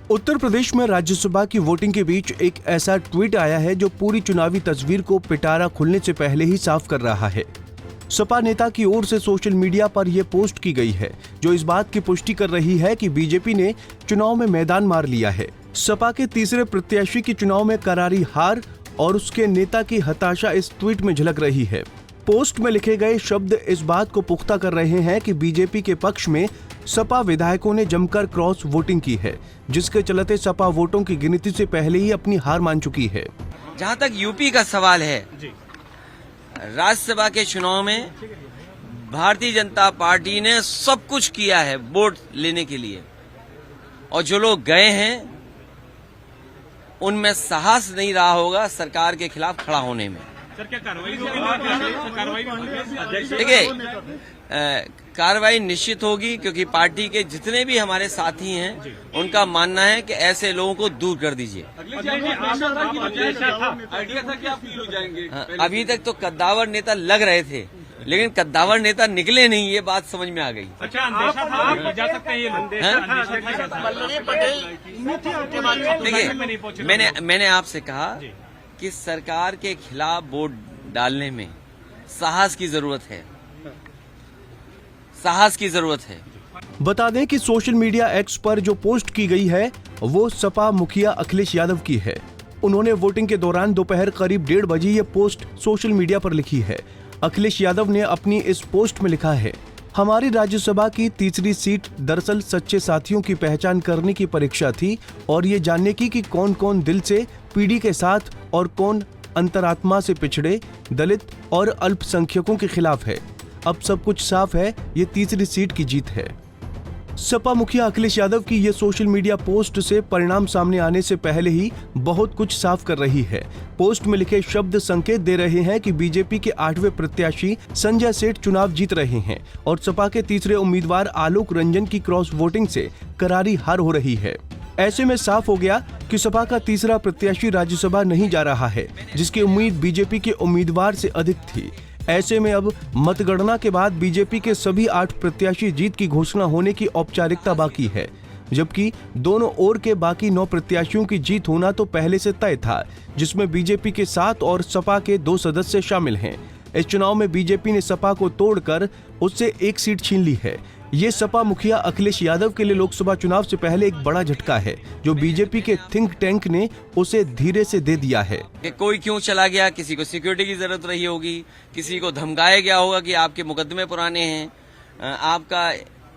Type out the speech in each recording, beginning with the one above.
उत्तर प्रदेश में राज्यसभा की वोटिंग के बीच एक ऐसा ट्वीट आया है जो पूरी चुनावी तस्वीर को पिटारा खुलने से पहले ही साफ कर रहा है। सपा नेता की ओर से सोशल मीडिया पर यह पोस्ट की गई है जो इस बात की पुष्टि कर रही है कि बीजेपी ने चुनाव में मैदान मार लिया है। सपा के तीसरे प्रत्याशी की चुनाव में करारी हार और उसके नेता की हताशा इस ट्वीट में झलक रही है। पोस्ट में लिखे गए शब्द इस बात को पुख्ता कर रहे हैं कि बीजेपी के पक्ष में सपा विधायकों ने जमकर क्रॉस वोटिंग की है, जिसके चलते सपा वोटों की गिनती से पहले ही अपनी हार मान चुकी है। जहां तक यूपी का सवाल है, राज्यसभा के चुनाव में भारतीय जनता पार्टी ने सब कुछ किया है वोट लेने के लिए, और जो लोग गए हैं उनमें साहस नहीं रहा होगा सरकार के खिलाफ खड़ा होने में। सर, क्या कार्रवाई देखिए, कार्रवाई निश्चित होगी, क्योंकि पार्टी के जितने भी हमारे साथी हैं उनका मानना है कि ऐसे लोगों को दूर कर दीजिए। अभी तक तो कद्दावर नेता लग रहे थे, लेकिन कद्दावर नेता निकले नहीं, ये बात समझ में आ गई। अच्छा, अंदेशा था जा सकते हैं ये लोग। देखिए, मैंने आपसे कहा कि सरकार के खिलाफ वोट डालने में साहस की जरूरत है, साहस की जरूरत है। बता दें कि सोशल मीडिया एक्स पर जो पोस्ट की गई है वो सपा मुखिया अखिलेश यादव की है। उन्होंने वोटिंग के दौरान दोपहर करीब 1:30 बजे ये पोस्ट सोशल मीडिया पर लिखी है। अखिलेश यादव ने अपनी इस पोस्ट में लिखा है, हमारी राज्यसभा की तीसरी सीट दरअसल सच्चे साथियों की पहचान करने की परीक्षा थी और ये जानने की कि कौन कौन दिल से पीढ़ी के साथ और कौन अंतरात्मा से पिछड़े, दलित और अल्पसंख्यकों के खिलाफ है। अब सब कुछ साफ है, ये तीसरी सीट की जीत है। सपा मुखिया अखिलेश यादव की ये सोशल मीडिया पोस्ट से परिणाम सामने आने से पहले ही बहुत कुछ साफ कर रही है। पोस्ट में लिखे शब्द संकेत दे रहे हैं कि बीजेपी के 8वें प्रत्याशी संजय सेठ चुनाव जीत रहे हैं और सपा के तीसरे उम्मीदवार आलोक रंजन की क्रॉस वोटिंग से करारी हार हो रही है। ऐसे में साफ हो गया कि सपा का तीसरा प्रत्याशी राज्यसभा नहीं जा रहा है, जिसकी उम्मीद बीजेपी के उम्मीदवार से अधिक थी। ऐसे में अब मतगणना के बाद बीजेपी के सभी 8 प्रत्याशी जीत की घोषणा होने की औपचारिकता बाकी है, जबकि दोनों ओर के बाकी 9 प्रत्याशियों की जीत होना तो पहले से तय था, जिसमें बीजेपी के 7 और सपा के 2 सदस्य शामिल हैं। इस चुनाव में बीजेपी ने सपा को तोड़कर उससे 1 सीट छीन ली है। ये सपा मुखिया अखिलेश यादव के लिए लोकसभा चुनाव से पहले एक बड़ा झटका है, जो बीजेपी के थिंक टैंक ने उसे धीरे से दे दिया है। कि कोई क्यों चला गया, किसी को सिक्योरिटी की जरूरत रही होगी, किसी को धमकाया गया होगा कि आपके मुकदमे पुराने हैं, आपका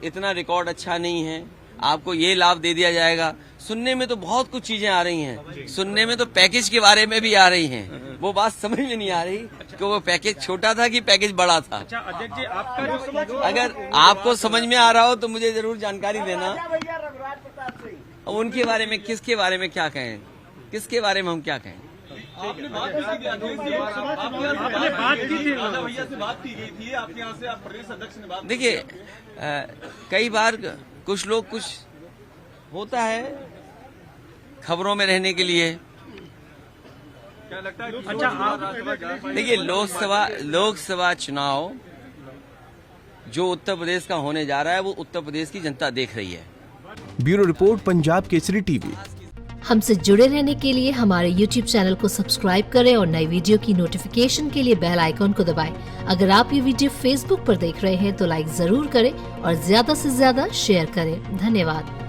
इतना रिकॉर्ड अच्छा नहीं है, आपको ये लाभ दे दिया जाएगा। सुनने में तो बहुत कुछ चीजें आ रही हैं, सुनने में तो पैकेज के बारे में भी आ रही हैं। वो बात समझ में नहीं आ रही कि वो पैकेज छोटा था कि पैकेज बड़ा था। अच्छा अध्यक्ष जी, आपका अगर आपको समझ में आ रहा हो तो मुझे जरूर जानकारी देना। उनके बारे में, किसके बारे में क्या कहें, किसके बारे में हम क्या कहें। आपने बात की गई थी, आपके यहाँ से आप प्रदेश अध्यक्ष ने बात। देखिए, कई बार कुछ लोग, कुछ होता है खबरों में रहने के लिए। क्या लगता है? अच्छा, देखिए, लोकसभा चुनाव जो उत्तर प्रदेश का होने जा रहा है वो उत्तर प्रदेश की जनता देख रही है। Bureau report, Punjab Kesari TV. हमसे जुड़े रहने के लिए हमारे YouTube चैनल को सब्सक्राइब करें और नई वीडियो की नोटिफिकेशन के लिए बेल आइकॉन को दबाएं। अगर आप ये वीडियो Facebook पर देख रहे हैं तो लाइक जरूर करें और ज्यादा से ज्यादा शेयर करें। धन्यवाद।